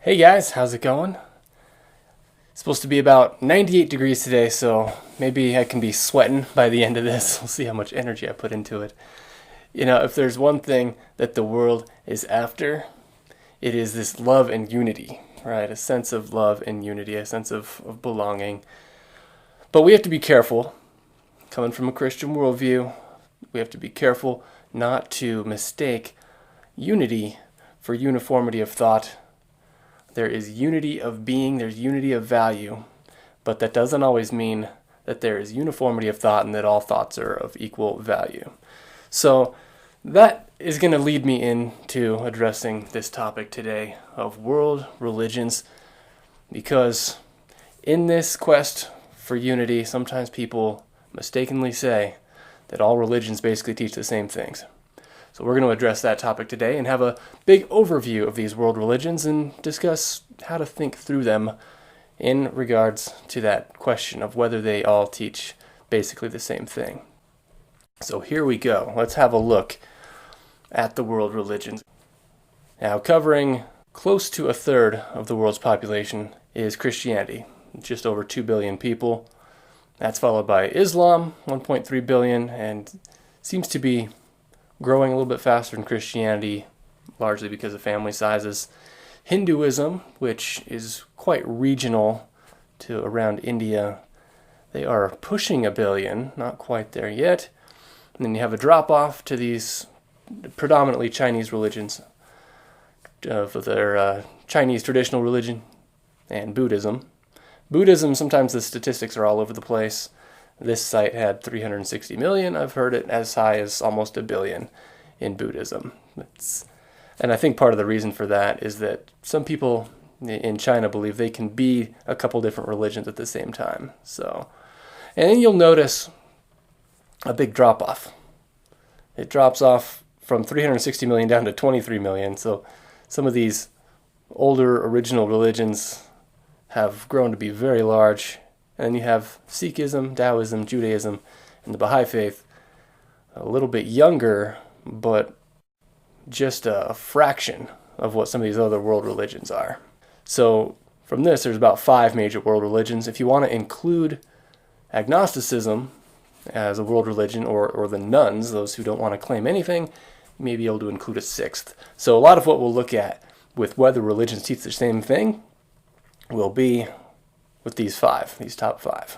Hey guys, how's it going? It's supposed to be about 98 degrees today, so maybe I can be sweating by the end of this. We'll see how much energy I put into it. You know, if there's one thing that the world is after, it is this love and unity, right? A sense of love and unity, a sense of belonging. But we have to be careful. Coming from a Christian worldview, we have to be careful not to mistake unity for uniformity of thought. There is unity of being, there's unity of value, but that doesn't always mean that there is uniformity of thought and that all thoughts are of equal value. So that is going to lead me into addressing this topic today of world religions, because in this quest for unity, sometimes people mistakenly say that all religions basically teach the same things. So we're going to address that topic today and have a big overview of these world religions and discuss how to think through them in regards to that question of whether they all teach basically the same thing. So here we go. Let's have a look at the world religions. Now, covering close to a third of the world's population is Christianity, just over 2 billion people. That's followed by Islam, 1.3 billion, and seems to be growing a little bit faster than Christianity, largely because of family sizes. Hinduism, which is quite regional to around India, they are pushing 1 billion, not quite there yet. And then you have a drop-off to these predominantly Chinese religions, of their Chinese traditional religion and Buddhism. Buddhism, sometimes the statistics are all over the place. This site had 360 million. I've heard it as high as almost 1 billion in Buddhism. And I think part of the reason for that is that some people in China believe they can be a couple different religions at the same time. So, and then you'll notice a big drop-off. It drops off from 360 million down to 23 million. So some of these older original religions have grown to be very large. And then you have Sikhism, Taoism, Judaism, and the Baha'i faith, a little bit younger, but just a fraction of what some of these other world religions are. So from this, there's about 5 major world religions. If you want to include agnosticism as a world religion, or the nones, those who don't want to claim anything, you may be able to include a 6th. So a lot of what we'll look at with whether religions teach the same thing will be with these top 5.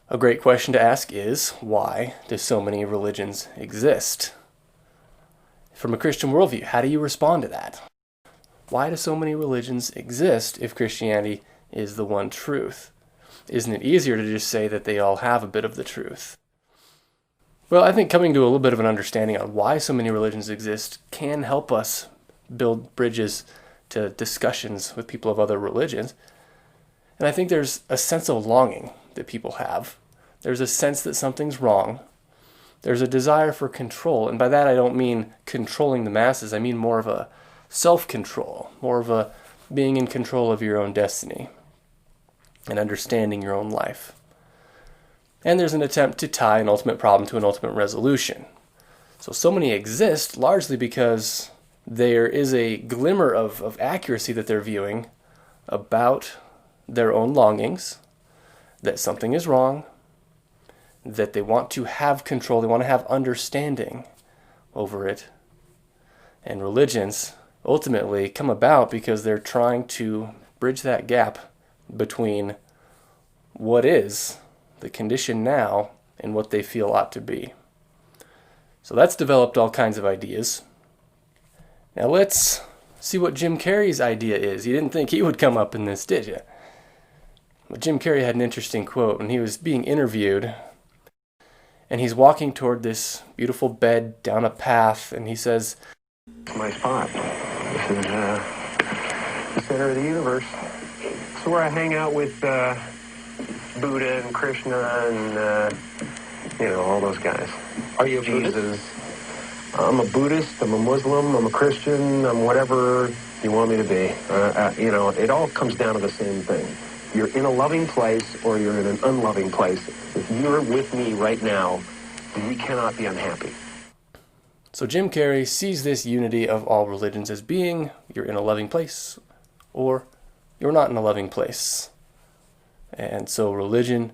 A great question to ask is, why do so many religions exist? From a Christian worldview, how do you respond to that? Why do so many religions exist if Christianity is the one truth? Isn't it easier to just say that they all have a bit of the truth? Well, I think coming to a little bit of an understanding on why so many religions exist can help us build bridges to discussions with people of other religions. And I think there's a sense of longing that people have. There's a sense that something's wrong. There's a desire for control. And by that I don't mean controlling the masses. I mean more of a self-control, more of a being in control of your own destiny and understanding your own life. And there's an attempt to tie an ultimate problem to an ultimate resolution. So many exist largely because there is a glimmer of accuracy that they're viewing about their own longings, that something is wrong, that they want to have control, they want to have understanding over it. And religions ultimately come about because they're trying to bridge that gap between what is the condition now and what they feel ought to be. So that's developed all kinds of ideas. Now let's see what Jim Carrey's idea is. You didn't think he would come up in this, did you? But Jim Carrey had an interesting quote when he was being interviewed, and he's walking toward this beautiful bed down a path, and he says, "It's my spot. This is the center of the universe. It's where I hang out with Buddha and Krishna and all those guys. Are you a Jesus. Buddhist? I'm a Buddhist. I'm a Muslim. I'm a Christian. I'm whatever you want me to be. It all comes down to the same thing. You're in a loving place or you're in an unloving place. If you're with me right now, we cannot be unhappy." So Jim Carrey sees this unity of all religions as being you're in a loving place or you're not in a loving place. And so religion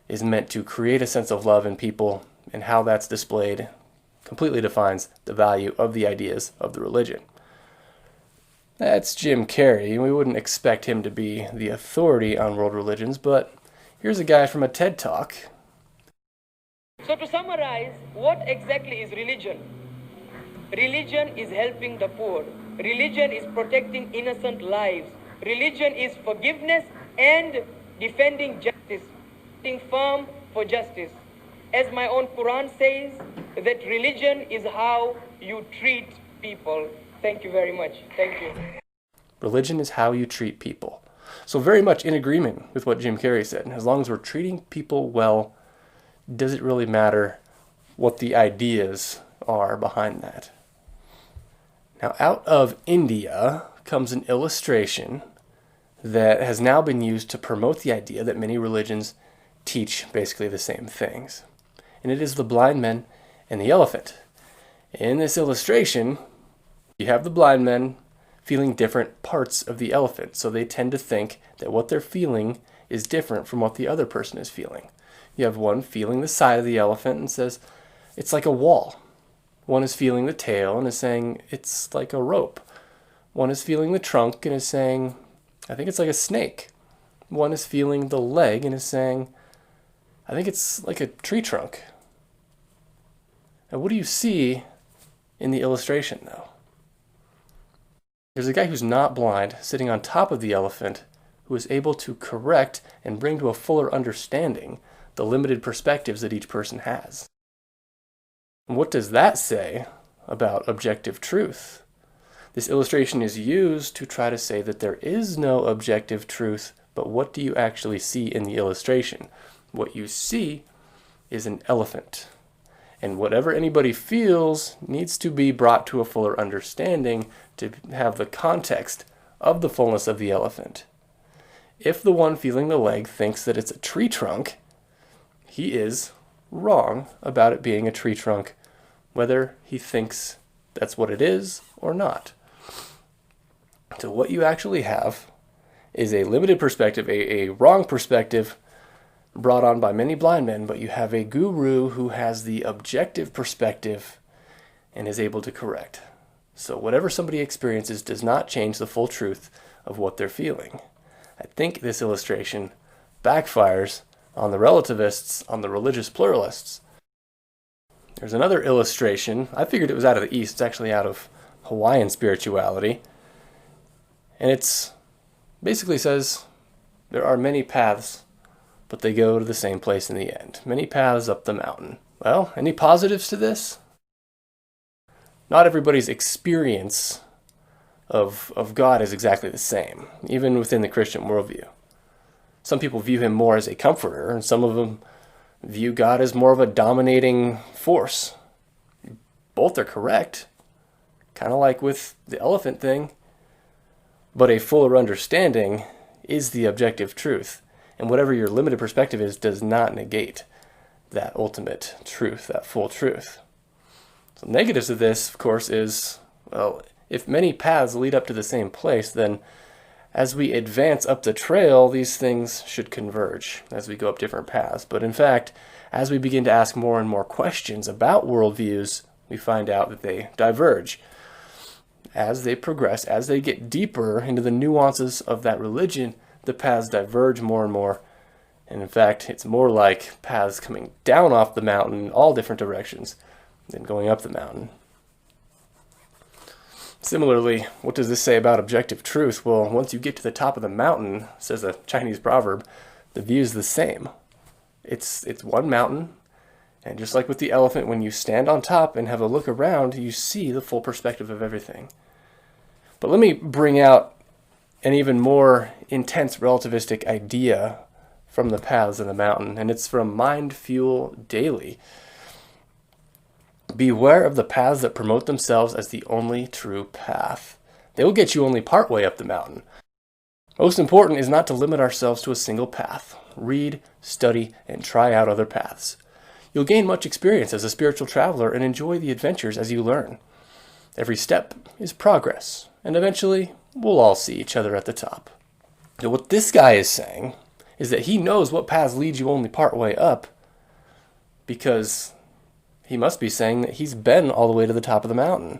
is meant to create a sense of love in people, and how that's displayed completely defines the value of the ideas of the religion. That's Jim CAREY, and we wouldn't expect him to be the authority on world religions, but here's a guy from a TED Talk. So to summarize, what exactly is religion? Religion is helping the poor. Religion is protecting innocent lives. Religion is forgiveness and defending justice, being firm for justice. As my own Quran says, that religion is how you treat people. Thank you very much. Thank you. Religion is how you treat people. So very much in agreement with what Jim CAREY said. As long as we're treating people well, does it really matter what the ideas are behind that? Now, out of India comes an illustration that has now been used to promote the idea that many religions teach basically the same things. And it is the blind men and the elephant. In this illustration, you have the blind men feeling different parts of the elephant, so they tend to think that what they're feeling is different from what the other person is feeling. You have one feeling the side of the elephant and says, it's like a wall. One is feeling the tail and is saying, it's like a rope. One is feeling the trunk and is saying, I think it's like a snake. One is feeling the leg and is saying, I think it's like a tree trunk. Now, what do you see in the illustration, though? There's a guy who's not blind sitting on top of the elephant who is able to correct and bring to a fuller understanding the limited perspectives that each person has. And what does that say about objective truth? This illustration is used to try to say that there is no objective truth, but what do you actually see in the illustration? What you see is an elephant. And whatever anybody feels needs to be brought to a fuller understanding to have the context of the fullness of the elephant. If the one feeling the leg thinks that it's a tree trunk, he is wrong about it being a tree trunk, whether he thinks that's what it is or not. So what you actually have is a limited perspective, a wrong perspective brought on by many blind men, but you have a guru who has the objective perspective and is able to correct. So whatever somebody experiences does not change the full truth of what they're feeling. I think this illustration backfires on the relativists, on the religious pluralists. There's another illustration. I figured it was out of the East. It's actually out of Hawaiian spirituality. And it's basically says there are many paths, but they go to the same place in the end. Many paths up the mountain. Well, any positives to this? Not everybody's experience of God is exactly the same, even within the Christian worldview. Some people view him more as a comforter, and some of them view God as more of a dominating force. Both are correct, kind of like with the elephant thing, but a fuller understanding is the objective truth. And whatever your limited perspective is does not negate that ultimate truth, that full truth. So negatives of this, of course, is, well, if many paths lead up to the same place, then as we advance up the trail, these things should converge as we go up different paths. But in fact, as we begin to ask more and more questions about worldviews, we find out that they diverge. As they progress, as they get deeper into the nuances of that religion, the paths diverge more and more. And in fact, it's more like paths coming down off the mountain in all different directions than going up the mountain. Similarly, what does this say about objective truth? Well, once you get to the top of the mountain, says a Chinese proverb, the view is the same. It's one mountain, and just like with the elephant, when you stand on top and have a look around, you see the full perspective of everything. But let me bring out an even more intense relativistic idea from the paths of the mountain, and it's from Mind Fuel Daily. Beware of the paths that promote themselves as the only true path. They will get you only part way up the mountain. Most important is not to limit ourselves to a single path. Read, study, and try out other paths. You'll gain much experience as a spiritual traveler and enjoy the adventures as you learn. Every step is progress, and eventually we'll all see each other at the top. Now, what this guy is saying is that he knows what paths lead you only part way up, because he must be saying that he's been all the way to the top of the mountain.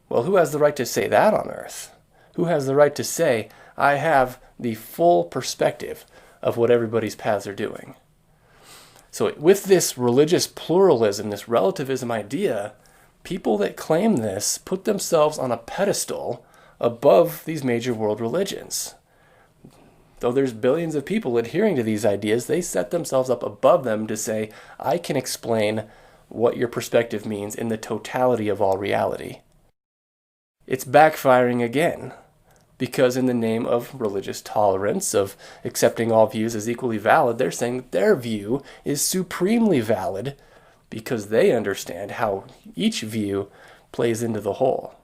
Well, who has the right to say that on earth? Who has the right to say, I have the full perspective of what everybody's paths are doing? So with this religious pluralism, this relativism idea, people that claim this put themselves on a pedestal above these major world religions. Though there's billions of people adhering to these ideas, they set themselves up above them to say, I can explain what your perspective means in the totality of all reality. It's backfiring again, because in the name of religious tolerance, of accepting all views as equally valid, they're saying that their view is supremely valid because they understand how each view plays into the whole.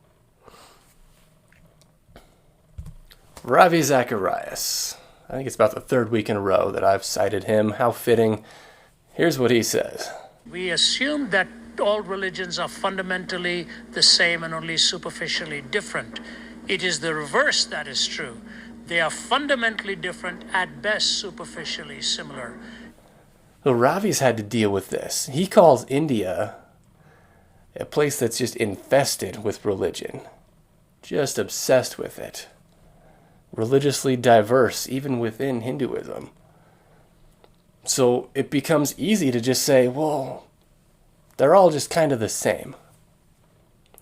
Ravi Zacharias. I think it's about the third week in a row that I've cited him. How fitting. Here's what he says. We assume that all religions are fundamentally the same and only superficially different. It is the reverse that is true. They are fundamentally different, at best superficially similar. So Ravi's had to deal with this. He calls India a place that's just infested with religion. Just obsessed with it. Religiously diverse, even within Hinduism. So it becomes easy to just say, well, they're all just kind of the same.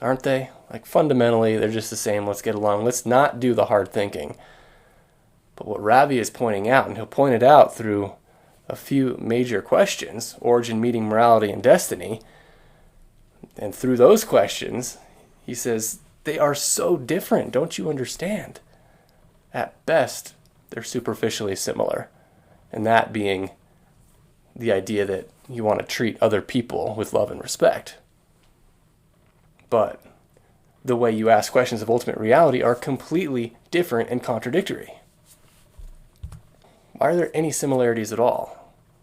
Aren't they? Like fundamentally, they're just the same. Let's get along. Let's not do the hard thinking. But what Ravi is pointing out, and he'll point it out through a few major questions, origin, meaning, morality, and destiny, and through those questions, he says, they are so different. Don't you understand? At best, they're superficially similar. And that being the idea that you want to treat other people with love and respect. But the way you ask questions of ultimate reality are completely different and contradictory. Why are there any similarities at all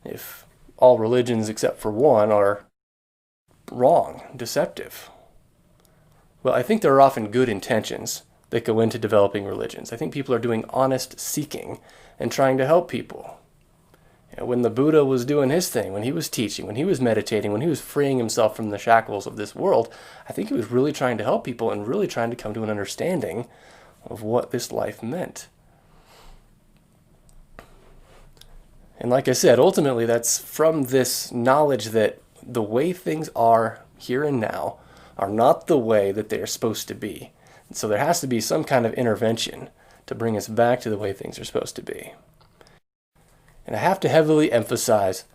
if all religions except for one are wrong, deceptive? Well, I think there are often good intentions that go into developing religions. I think people are doing honest seeking and trying to help people. When the Buddha was doing his thing, when he was teaching, when he was meditating, when he was freeing himself from the shackles of this world, I think he was really trying to help people and really trying to come to an understanding of what this life meant. And like I said, ultimately that's from this knowledge that the way things are here and now are not the way that they're supposed to be. And so there has to be some kind of intervention to bring us back to the way things are supposed to be. And I have to heavily emphasize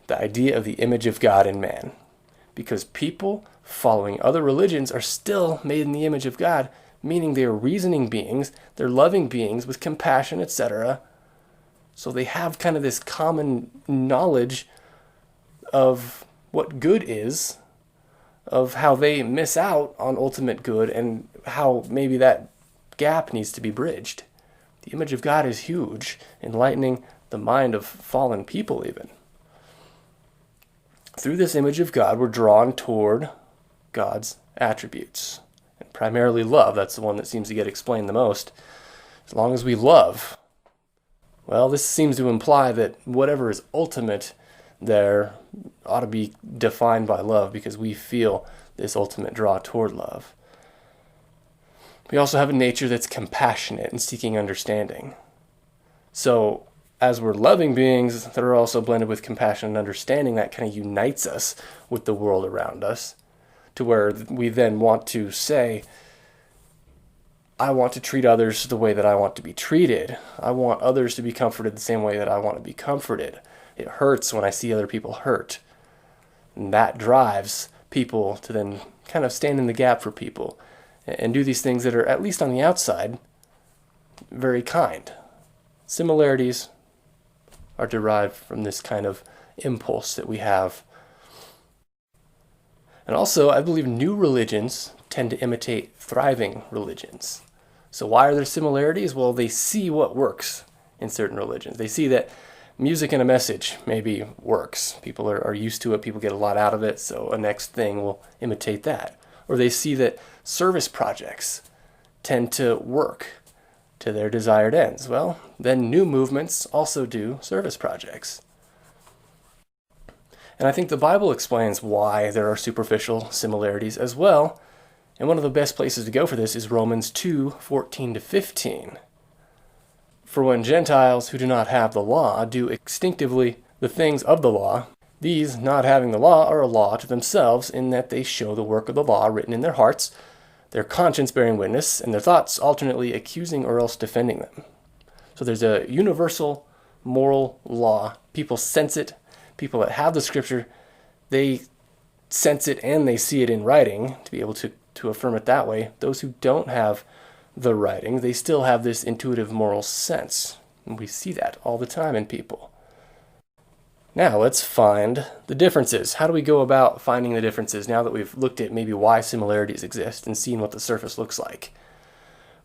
the idea of the image of God in man, because people following other religions are still made in the image of God, meaning they are reasoning beings, they're loving beings with compassion, etc. So they have kind of this common knowledge of what good is, of how they miss out on ultimate good, and how maybe that gap needs to be bridged. The image of God is huge, enlightening the mind of fallen people even. Through this image of God, we're drawn toward God's attributes. And primarily love, that's the one that seems to get explained the most. As long as we love, well, this seems to imply that whatever is ultimate there ought to be defined by love, because we feel this ultimate draw toward love. We also have a nature that's compassionate and seeking understanding. So, as we're loving beings that are also blended with compassion and understanding, that kind of unites us with the world around us, to where we then want to say, I want to treat others the way that I want to be treated. I want others to be comforted the same way that I want to be comforted. It hurts when I see other people hurt. And that drives people to then kind of stand in the gap for people and do these things that are, at least on the outside, very kind. Similarities are derived from this kind of impulse that we have. And also, I believe new religions tend to imitate thriving religions. So why are there similarities? Well, they see what works in certain religions. They see that music and a message maybe works. People are used to it. People get a lot out of it. So a next thing will imitate that. Or they see that service projects tend to work to their desired ends. Well, then new movements also do service projects. And I think the Bible explains why there are superficial similarities as well. And one of the best places to go for this is Romans 2:14-15. For when Gentiles who do not have the law do instinctively the things of the law, these, not having the law, are a law to themselves, in that they show the work of the law written in their hearts, their conscience bearing witness, and their thoughts alternately accusing or else defending them. So there's a universal moral law. People sense it. People that have the scripture, they sense it and they see it in writing to be able to affirm it that way. Those who don't have the writing, they still have this intuitive moral sense. And we see that all the time in people. Now let's find the differences. How do we go about finding the differences now that we've looked at maybe why similarities exist and seen what the surface looks like?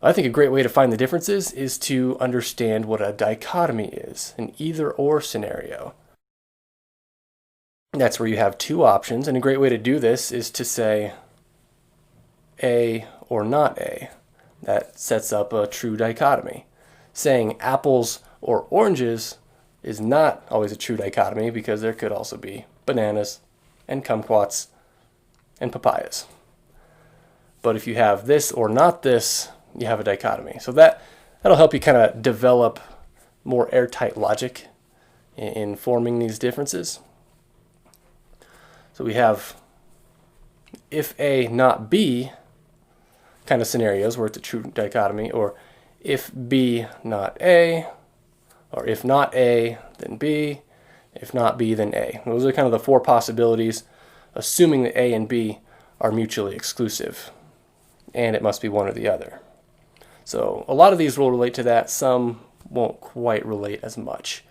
I think a great way to find the differences is to understand what a dichotomy is, an either-or scenario. That's where you have two options, and a great way to do this is to say A or not A. That sets up a true dichotomy. Saying apples or oranges is not always a true dichotomy, because there could also be bananas and kumquats and papayas. But if you have this or not this, you have a dichotomy. So that'll help you kind of develop more airtight logic in forming these differences. So we have if A, not B kind of scenarios where it's a true dichotomy, or if B, not A, or if not A, then B, if not B, then A. Those are kind of the four possibilities, assuming that A and B are mutually exclusive, and it must be one or the other. So a lot of these will relate to that. Some won't quite relate as much.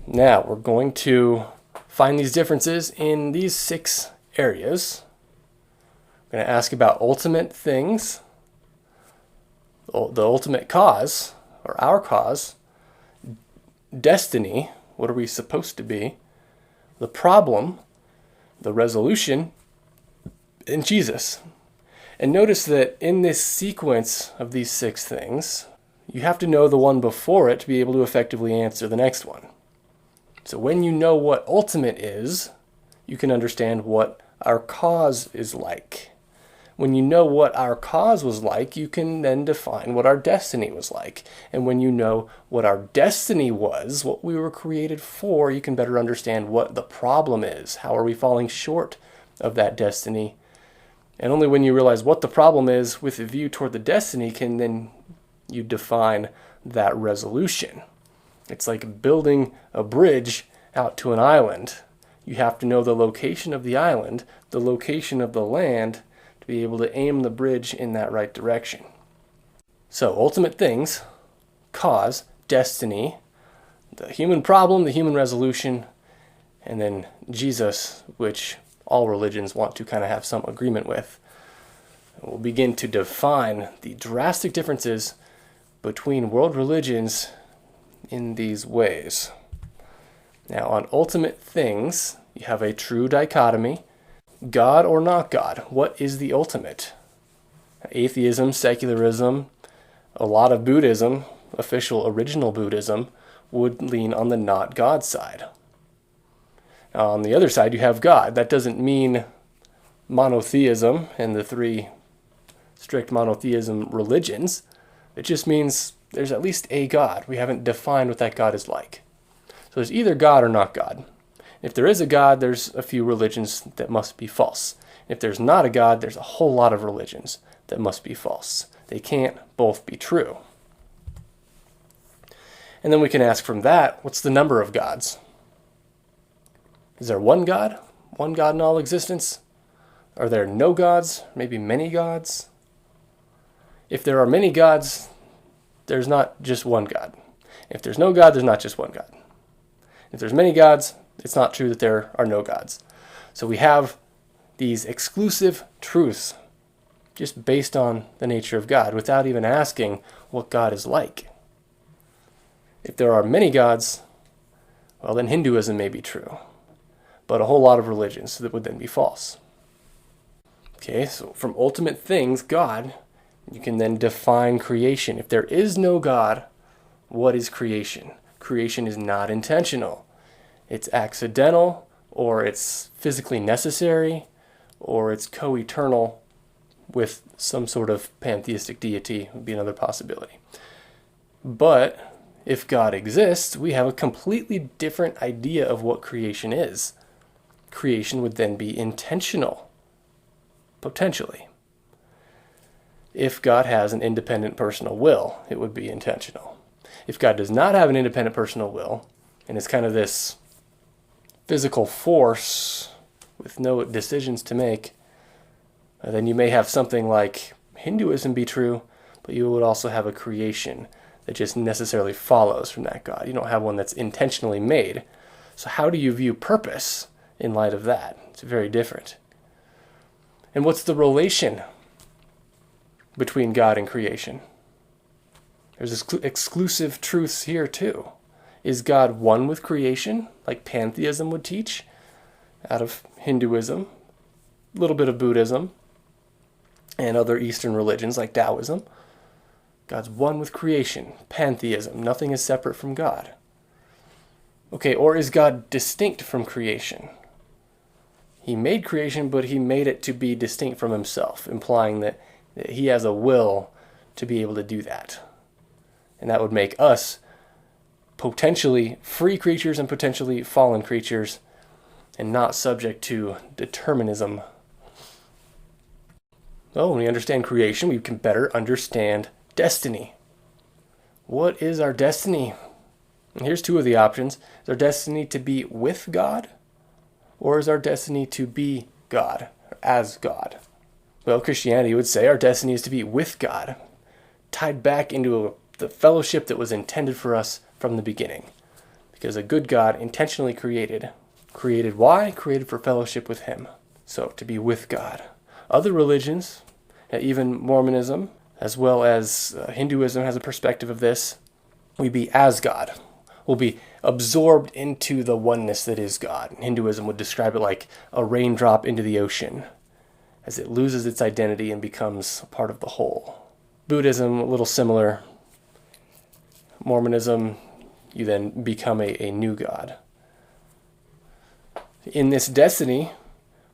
Now we're going to find these differences in these 6 areas. We're going to ask about ultimate things, the ultimate cause, or our cause, destiny, what are we supposed to be, the problem, the resolution, and Jesus. And notice that in this sequence of these 6 things, you have to know the one before it to be able to effectively answer the next one. So when you know what ultimate is, you can understand what our cause is like. When you know what our cause was like, you can then define what our destiny was like. And when you know what our destiny was, what we were created for, you can better understand what the problem is. How are we falling short of that destiny? And only when you realize what the problem is with a view toward the destiny can then you define that resolution. It's like building a bridge out to an island. You have to know the location of the island, the location of the land, to be able to aim the bridge in that right direction. So, ultimate things, cause, destiny, the human problem, the human resolution, and then Jesus, which all religions want to kind of have some agreement with. We'll begin to define the drastic differences between world religions in these ways. Now, on ultimate things, you have a true dichotomy. God or not God? What is the ultimate? Atheism, secularism, a lot of Buddhism, official original Buddhism, would lean on the not God side. Now, on the other side, you have God. That doesn't mean monotheism and the 3 strict monotheism religions. It just means there's at least a God. We haven't defined what that God is like. So there's either God or not God. If there is a God, there's a few religions that must be false. If there's not a God, there's a whole lot of religions that must be false. They can't both be true. And then we can ask from that, what's the number of gods? Is there one God? One God in all existence? Are there no gods? Maybe many gods? If there are many gods, there's not just one God. If there's no God, there's not just one God. If there's many gods, it's not true that there are no gods. So we have these exclusive truths just based on the nature of God without even asking what God is like. If there are many gods, well, then Hinduism may be true, but a whole lot of religions that would then be false. Okay, so from ultimate things, God, You can then define creation. If there is no God, what is creation? Creation is not intentional. It's accidental, or it's physically necessary, or it's co-eternal with some sort of pantheistic deity would be another possibility. But if God exists, we have a completely different idea of what creation is. Creation would then be intentional, potentially. If God has an independent personal will, it would be intentional. If God does not have an independent personal will, and is kind of this physical force with no decisions to make, then you may have something like Hinduism be true, but you would also have a creation that just necessarily follows from that God. You don't have one that's intentionally made. So how do you view purpose in light of that? It's very different. And what's the relation between God and creation? There's exclusive truths here too. Is God one with creation, like pantheism would teach, out of Hinduism, a little bit of Buddhism, and other Eastern religions like Taoism? God's one with creation, pantheism. Nothing is separate from God. Okay, or is God distinct from creation? He made creation, but he made it to be distinct from himself, implying that he has a will to be able to do that. And that would make us potentially free creatures and potentially fallen creatures, and not subject to determinism. Well, when we understand creation, we can better understand destiny. What is our destiny? And here's two of the options. Is our destiny to be with God? Or is our destiny to be God, or as God? Well, Christianity would say our destiny is to be with God, tied back into the fellowship that was intended for us from the beginning. Because a good God intentionally created. Created why? Created for fellowship with him. So, to be with God. Other religions, even Mormonism, as well as Hinduism has a perspective of this, we be as God. We'll be absorbed into the oneness that is God. Hinduism would describe it like a raindrop into the ocean, as it loses its identity and becomes a part of the whole. Buddhism, a little similar. Mormonism, you then become a new God. In this destiny,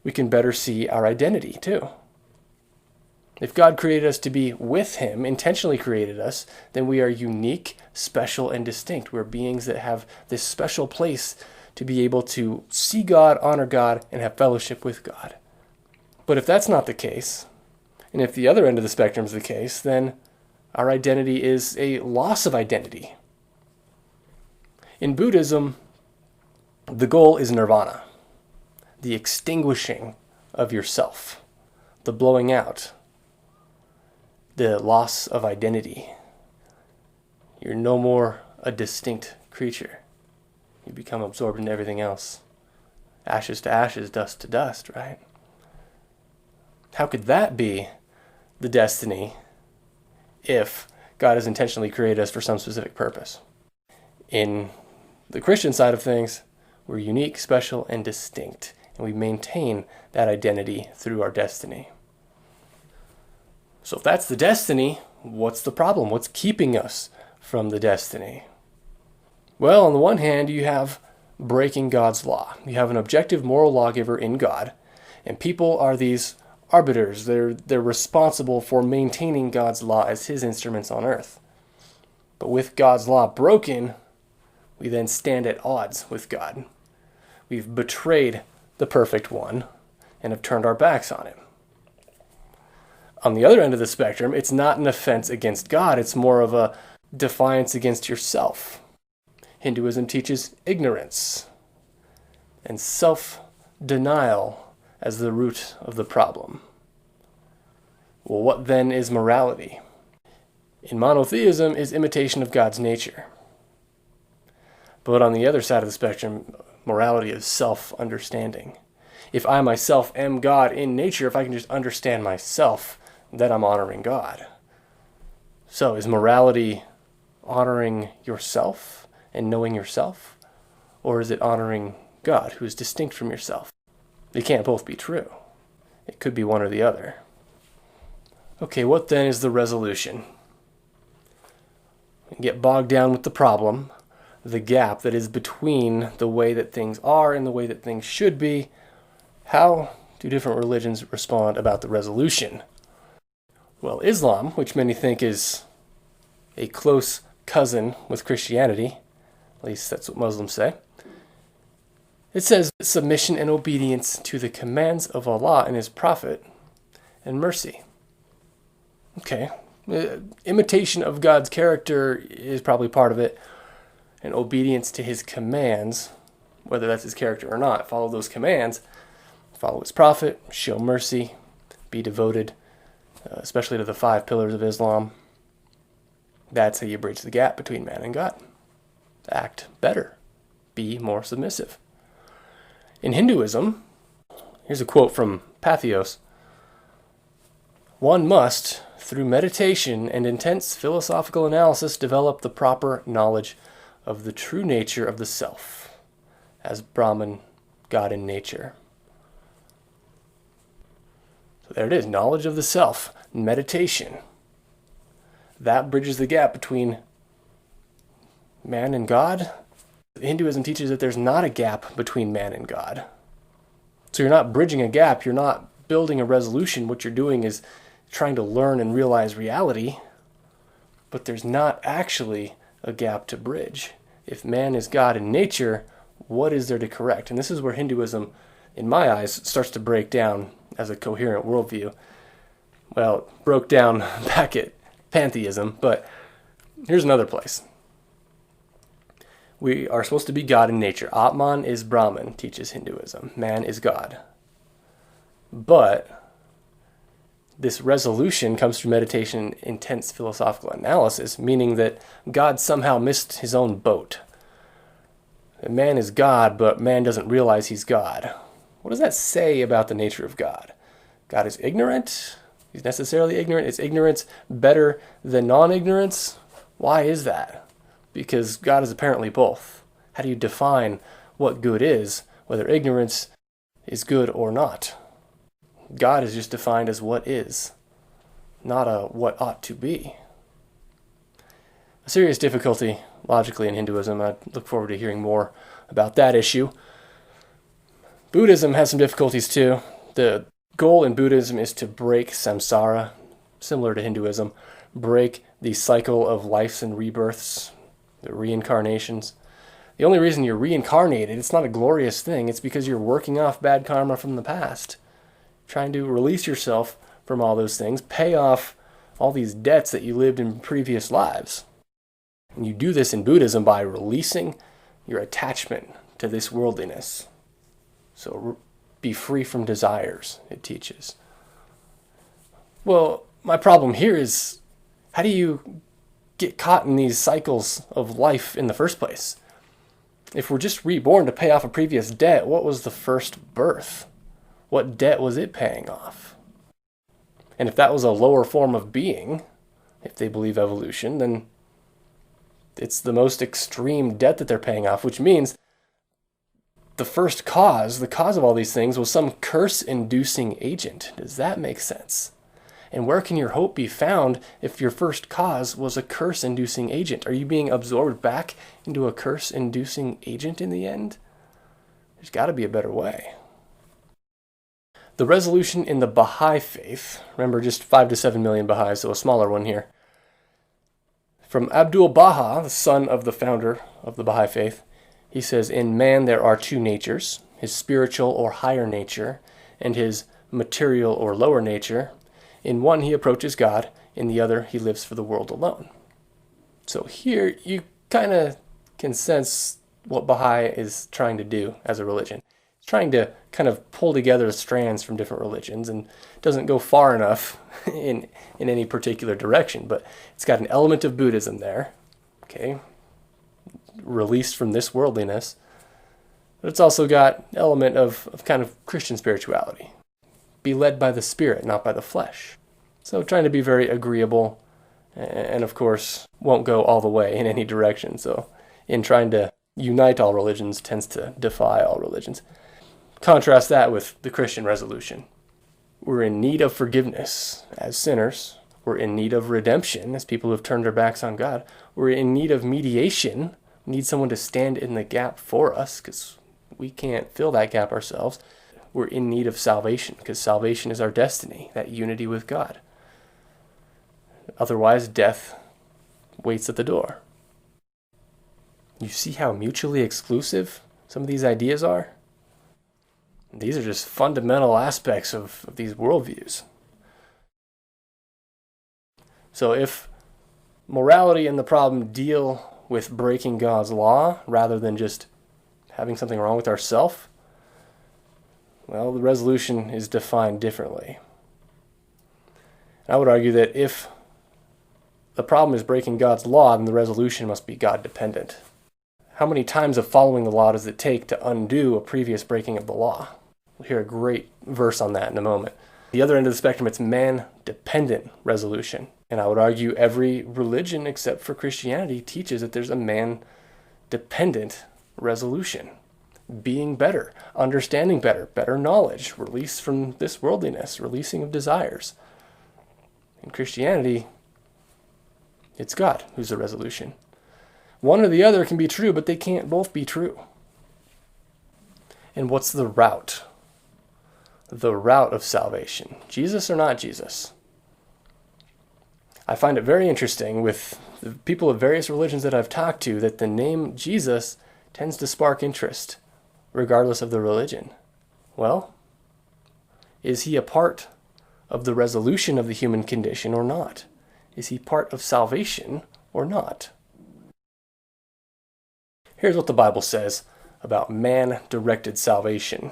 we can better see our identity too. If God created us to be with him, intentionally created us, then we are unique, special, and distinct. We're beings that have this special place to be able to see God, honor God, and have fellowship with God. But if that's not the case, and if the other end of the spectrum is the case, then our identity is a loss of identity. In Buddhism, the goal is nirvana, the extinguishing of yourself, the blowing out, the loss of identity. You're no more a distinct creature. You become absorbed into everything else. Ashes to ashes, dust to dust, right? How could that be the destiny if God has intentionally created us for some specific purpose? In the Christian side of things, we're unique, special, and distinct, and we maintain that identity through our destiny. So if that's the destiny, what's the problem? What's keeping us from the destiny? Well, on the one hand, you have breaking God's law. You have an objective moral lawgiver in God, and people are these arbiters. They're responsible for maintaining God's law as his instruments on earth. But with God's law broken, we then stand at odds with God. We've betrayed the perfect one and have turned our backs on him. On the other end of the spectrum, it's not an offense against God, it's more of a defiance against yourself. Hinduism teaches ignorance and self-denial as the root of the problem. Well, what then is morality? In monotheism is imitation of God's nature. But on the other side of the spectrum, morality is self-understanding. If I myself am God in nature, if I can just understand myself, then I'm honoring God. So is morality honoring yourself and knowing yourself? Or is it honoring God, who is distinct from yourself? They can't both be true. It could be one or the other. Okay, what then is the resolution? We get bogged down with the problem, the gap that is between the way that things are and the way that things should be. How do different religions respond about the resolution? Well, Islam, which many think is a close cousin with Christianity, at least that's what Muslims say, it says submission and obedience to the commands of Allah and His Prophet and mercy. Okay, imitation of God's character is probably part of it, and obedience to His commands, whether that's His character or not. Follow those commands, follow His Prophet, show mercy, be devoted, especially to the 5 pillars of Islam. That's how you bridge the gap between man and God. Act better. Be more submissive. In Hinduism, here's a quote from Patheos. One must, through meditation and intense philosophical analysis, develop the proper knowledge of the true nature of the self, as Brahman, God in nature. So there it is, knowledge of the self, meditation. That bridges the gap between man and God. Hinduism teaches that there's not a gap between man and God. So you're not bridging a gap, you're not building a resolution. What you're doing is trying to learn and realize reality, but there's not actually a gap to bridge. If man is God in nature, what is there to correct? And this is where Hinduism, in my eyes, starts to break down as a coherent worldview. Well, it broke down back at pantheism, but here's another place. We are supposed to be God in nature. Atman is Brahman, teaches Hinduism. Man is God. But this resolution comes through meditation, intense philosophical analysis, meaning that God somehow missed his own boat. That man is God, but man doesn't realize he's God. What does that say about the nature of God? God is ignorant? He's necessarily ignorant? Is ignorance better than non-ignorance? Why is that? Because God is apparently both. How do you define what good is, whether ignorance is good or not? God is just defined as what is, not a what ought to be. A serious difficulty, logically, in Hinduism. I look forward to hearing more about that issue. Buddhism has some difficulties too. The goal in Buddhism is to break samsara, similar to Hinduism, break the cycle of lives and rebirths, the reincarnations. The only reason you're reincarnated, it's not a glorious thing, it's because you're working off bad karma from the past. Trying to release yourself from all those things, pay off all these debts that you lived in previous lives. And you do this in Buddhism by releasing your attachment to this worldliness. So be free from desires, it teaches. Well, my problem here is, how do you get caught in these cycles of life in the first place? If we're just reborn to pay off a previous debt, what was the first birth? What debt was it paying off? And if that was a lower form of being, if they believe evolution, then it's the most extreme debt that they're paying off, which means the first cause, the cause of all these things, was some curse-inducing agent. Does that make sense? And where can your hope be found if your first cause was a curse-inducing agent? Are you being absorbed back into a curse-inducing agent in the end? There's got to be a better way. The resolution in the Baha'i faith, remember just 5 to 7 million Baha'is, so a smaller one here. From Abdul Baha, the son of the founder of the Baha'i faith, he says, in man there are 2 natures, his spiritual or higher nature, and his material or lower nature. In one he approaches God, in the other he lives for the world alone. So here you kind of can sense what Baha'i is trying to do as a religion. It's trying to kind of pull together strands from different religions and doesn't go far enough in any particular direction, but it's got an element of Buddhism there, okay, released from this worldliness, but it's also got an element of kind of Christian spirituality. Be led by the Spirit, not by the flesh. So trying to be very agreeable, and of course won't go all the way in any direction. So in trying to unite all religions tends to defy all religions. Contrast that with the Christian resolution. We're in need of forgiveness as sinners. We're in need of redemption as people who have turned their backs on God. We're in need of mediation. We need someone to stand in the gap for us because we can't fill that gap ourselves. We're in need of salvation because salvation is our destiny, that unity with God. Otherwise, death waits at the door. You see how mutually exclusive some of these ideas are? These are just fundamental aspects of these worldviews. So if morality and the problem deal with breaking God's law rather than just having something wrong with ourselves, well, the resolution is defined differently. I would argue that if the problem is breaking God's law, then the resolution must be God-dependent. How many times of following the law does it take to undo a previous breaking of the law? We'll hear a great verse on that in a moment. The other end of the spectrum, it's man-dependent resolution. And I would argue every religion except for Christianity teaches that there's a man-dependent resolution. Being better, understanding better, better knowledge, release from this worldliness, releasing of desires. In Christianity, it's God who's the resolution. One or the other can be true, but they can't both be true. And what's the route? The route of salvation. Jesus or not Jesus? I find it very interesting with the people of various religions that I've talked to that the name Jesus tends to spark interest, regardless of the religion. Well, is he a part of the resolution of the human condition or not? Is he part of salvation or not? Here's what the Bible says about man-directed salvation.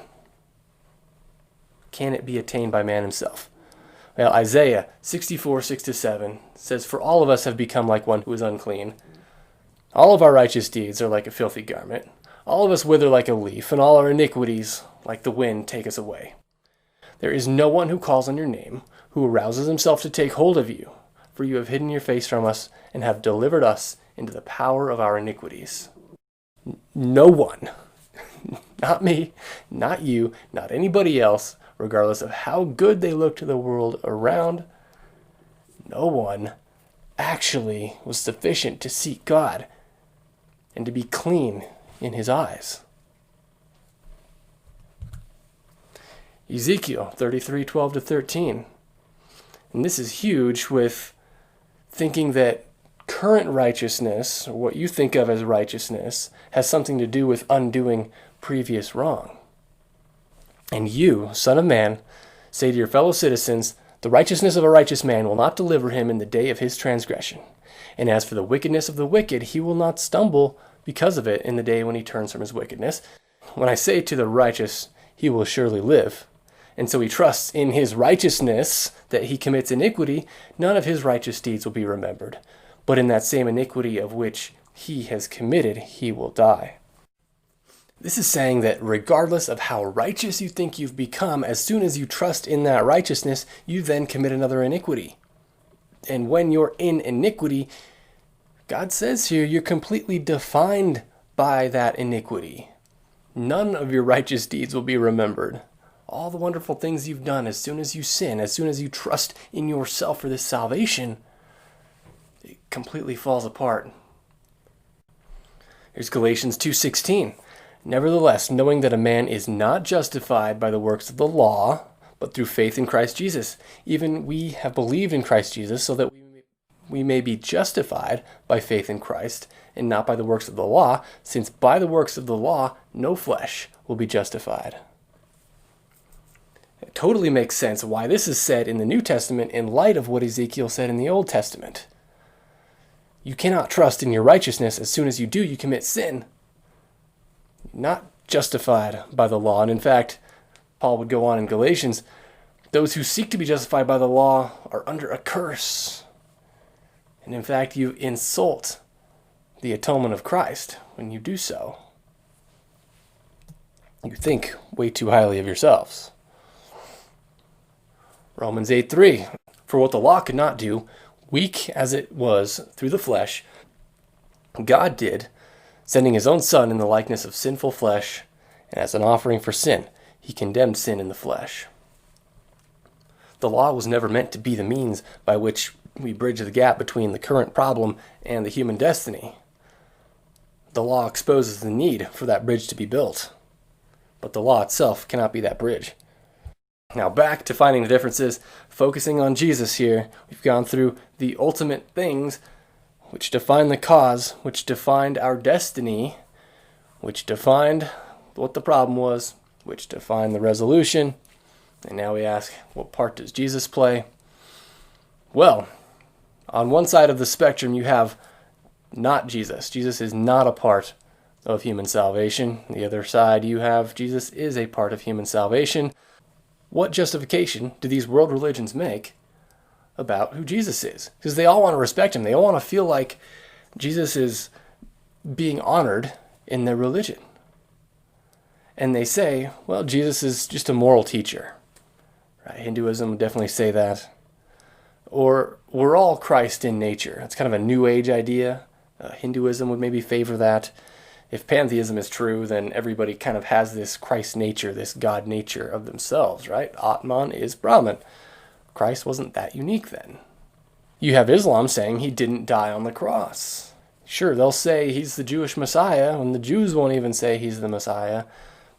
Can it be attained by man himself? Well, Isaiah 64:6-7 says, "For all of us have become like one who is unclean. All of our righteous deeds are like a filthy garment. All of us wither like a leaf, and all our iniquities, like the wind, take us away. There is no one who calls on your name, who arouses himself to take hold of you, for you have hidden your face from us and have delivered us into the power of our iniquities." No one, not me, not you, not anybody else, regardless of how good they look to the world around, no one actually was sufficient to seek God and to be clean in his eyes. Ezekiel 33:12-13. And this is huge with thinking that current righteousness, or what you think of as righteousness, has something to do with undoing previous wrong. And you, son of man, say to your fellow citizens, "The righteousness of a righteous man will not deliver him in the day of his transgression. And as for the wickedness of the wicked, he will not stumble because of it in the day when he turns from his wickedness. When I say to the righteous, he will surely live, and so he trusts in his righteousness that he commits iniquity, none of his righteous deeds will be remembered. But in that same iniquity of which he has committed, he will die." This is saying that regardless of how righteous you think you've become, as soon as you trust in that righteousness, you then commit another iniquity. And when you're in iniquity, God says here, you're completely defined by that iniquity. None of your righteous deeds will be remembered. All the wonderful things you've done, as soon as you sin, as soon as you trust in yourself for this salvation, it completely falls apart. Here's Galatians 2:16. "Nevertheless, knowing that a man is not justified by the works of the law, but through faith in Christ Jesus, even we have believed in Christ Jesus, so that we may be justified by faith in Christ, and not by the works of the law, since by the works of the law no flesh will be justified." It totally makes sense why this is said in the New Testament in light of what Ezekiel said in the Old Testament. You cannot trust in your righteousness. As soon as you do, you commit sin. Not justified by the law. And in fact, Paul would go on in Galatians, those who seek to be justified by the law are under a curse. And in fact, you insult the atonement of Christ when you do so. You think way too highly of yourselves. Romans 8:3, "For what the law could not do, weak as it was through the flesh, God did, sending his own Son in the likeness of sinful flesh, and as an offering for sin, he condemned sin in the flesh." The law was never meant to be the means by which we bridge the gap between the current problem and the human destiny. The law exposes the need for that bridge to be built, but the law itself cannot be that bridge. Now back to finding the differences, focusing on Jesus here. We've gone through the ultimate things which define the cause, which defined our destiny, which defined what the problem was, which defined the resolution. And now we ask, what part does Jesus play? Well, on one side of the spectrum you have not Jesus. Jesus is not a part of human salvation. On the other side you have Jesus is a part of human salvation. What justification do these world religions make about who Jesus is? Because they all want to respect him. They all want to feel like Jesus is being honored in their religion. And they say, well, Jesus is just a moral teacher. Right? Hinduism would definitely say that. Or we're all Christ in nature. That's kind of a new age idea. Hinduism would maybe favor that. If pantheism is true, then everybody kind of has this Christ nature, this God nature of themselves, right? Atman is Brahman. Christ wasn't that unique then. You have Islam saying he didn't die on the cross. Sure, they'll say he's the Jewish Messiah, and the Jews won't even say he's the Messiah,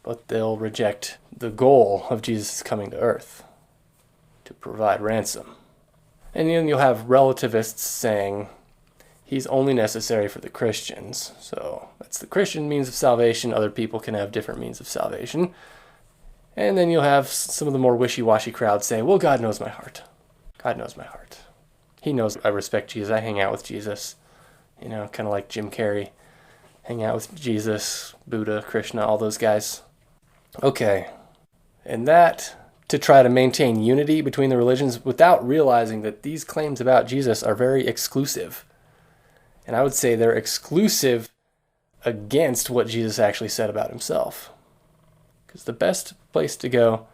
but they'll reject the goal of Jesus coming to earth to provide ransom. And then you'll have relativists saying he's only necessary for the Christians. So that's the Christian means of salvation. Other people can have different means of salvation. And then you'll have some of the more wishy-washy crowds say, well, God knows my heart. God knows my heart. He knows I respect Jesus. I hang out with Jesus. You know, kind of like Jim Carrey. Hang out with Jesus, Buddha, Krishna, all those guys. Okay. And that to try to maintain unity between the religions without realizing that these claims about Jesus are very exclusive. And I would say they're exclusive against what Jesus actually said about himself. Because the best place to go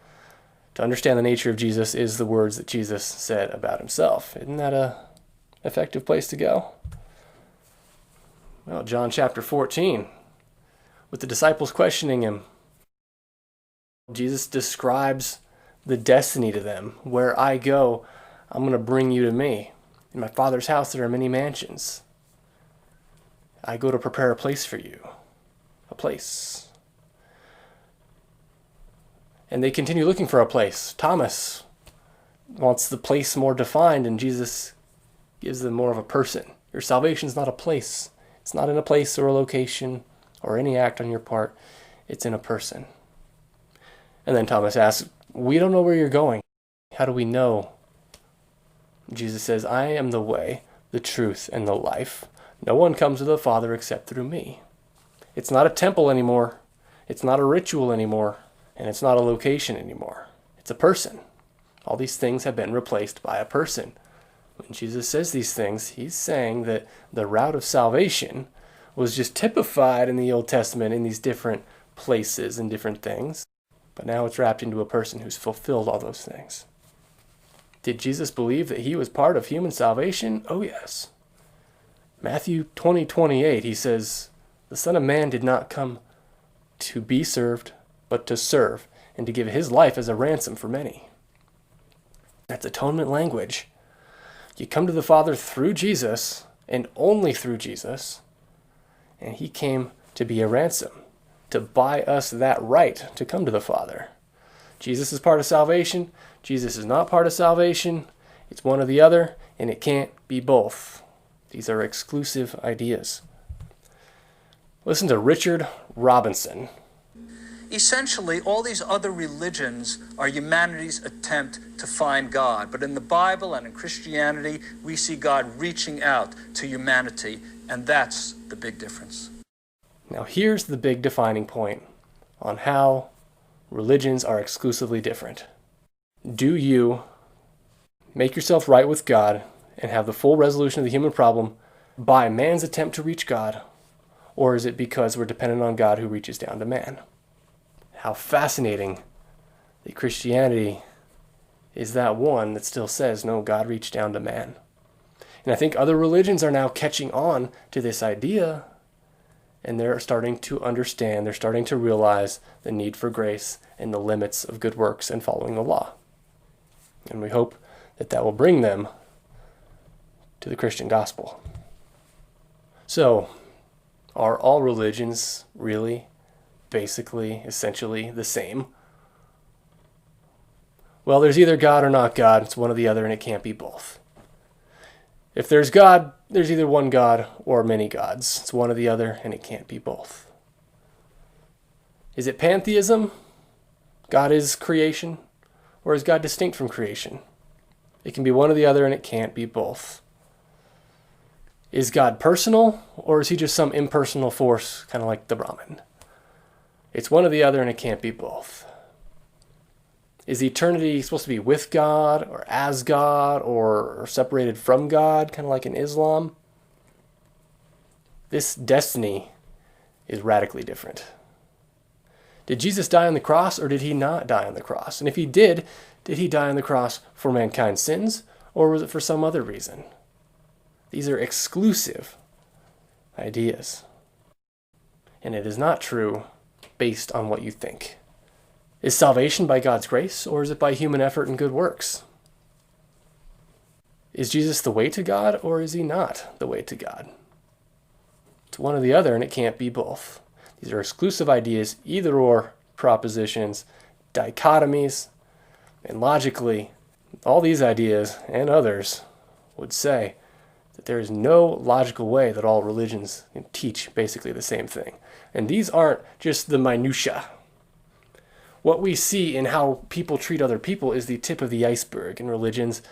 to understand the nature of Jesus is the words that Jesus said about himself. Isn't that an effective place to go? Well, John chapter 14, with the disciples questioning him, Jesus describes the destiny to them. Where I go, I'm going to bring you to me. In my Father's house there are many mansions. I go to prepare a place for you. A place. And they continue looking for a place. Thomas wants the place more defined, and Jesus gives them more of a person. Your salvation is not a place. It's not in a place or a location or any act on your part. It's in a person. And then Thomas asks, we don't know where you're going. How do we know? Jesus says, I am the way, the truth, and the life. No one comes to the Father except through me. It's not a temple anymore. It's not a ritual anymore. And it's not a location anymore. It's a person. All these things have been replaced by a person. When Jesus says these things, he's saying that the route of salvation was just typified in the Old Testament in these different places and different things. But now it's wrapped into a person who's fulfilled all those things. Did Jesus believe that he was part of human salvation? Oh, yes. Matthew 20:28, he says, the Son of Man did not come to be served, but to serve, and to give his life as a ransom for many. That's atonement language. You come to the Father through Jesus, and only through Jesus, and he came to be a ransom, to buy us that right to come to the Father. Jesus is part of salvation. Jesus is not part of salvation. It's one or the other, and it can't be both. These are exclusive ideas. Listen to Richard Robinson. Essentially, all these other religions are humanity's attempt to find God. But in the Bible and in Christianity, we see God reaching out to humanity, and that's the big difference. Now here's the big defining point on how religions are exclusively different. Do you make yourself right with God and have the full resolution of the human problem by man's attempt to reach God, or is it because we're dependent on God who reaches down to man? How fascinating that Christianity is that one that still says, no, God reached down to man. And I think other religions are now catching on to this idea, and they're starting to understand, they're starting to realize the need for grace and the limits of good works and following the law. And we hope that that will bring them to the Christian gospel. So, are all religions really, basically, essentially the same? Well, there's either God or not God. It's one or the other, and it can't be both. If there's God, there's either one God or many gods. It's one or the other, and it can't be both. Is it pantheism? God is creation? Or is God distinct from creation? It can be one or the other, and it can't be both. Is God personal, or is he just some impersonal force, kind of like the Brahman? It's one or the other, and it can't be both. Is eternity supposed to be with God, or as God, or separated from God, kind of like in Islam? This destiny is radically different. Did Jesus die on the cross, or did he not die on the cross? And if he did he die on the cross for mankind's sins, or was it for some other reason? These are exclusive ideas. And it is not true based on what you think. Is salvation by God's grace, or is it by human effort and good works? Is Jesus the way to God, or is he not the way to God? It's one or the other, and it can't be both. These are exclusive ideas, either or propositions, dichotomies, and logically, all these ideas and others would say that there is no logical way that all religions teach basically the same thing. And these aren't just the minutia. What we see in how people treat other people is the tip of the iceberg in religions,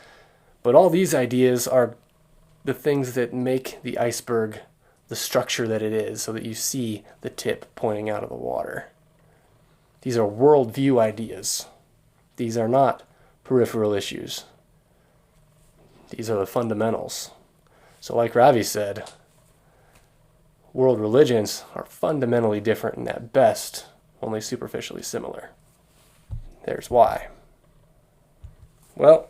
but all these ideas are the things that make the iceberg the structure that it is, so that you see the tip pointing out of the water. These are worldview ideas. These are not peripheral issues. These are the fundamentals. So like Ravi said, world religions are fundamentally different and at best only superficially similar. There's why. Well,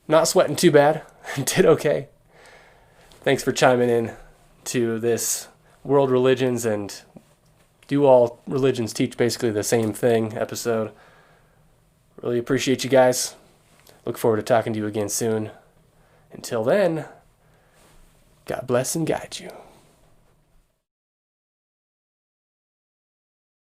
not sweating too bad. Did okay. Thanks for chiming in to this world religions and do all religions teach basically the same thing episode. Really appreciate you guys. Look forward to talking to you again soon. Until then, God bless and guide you.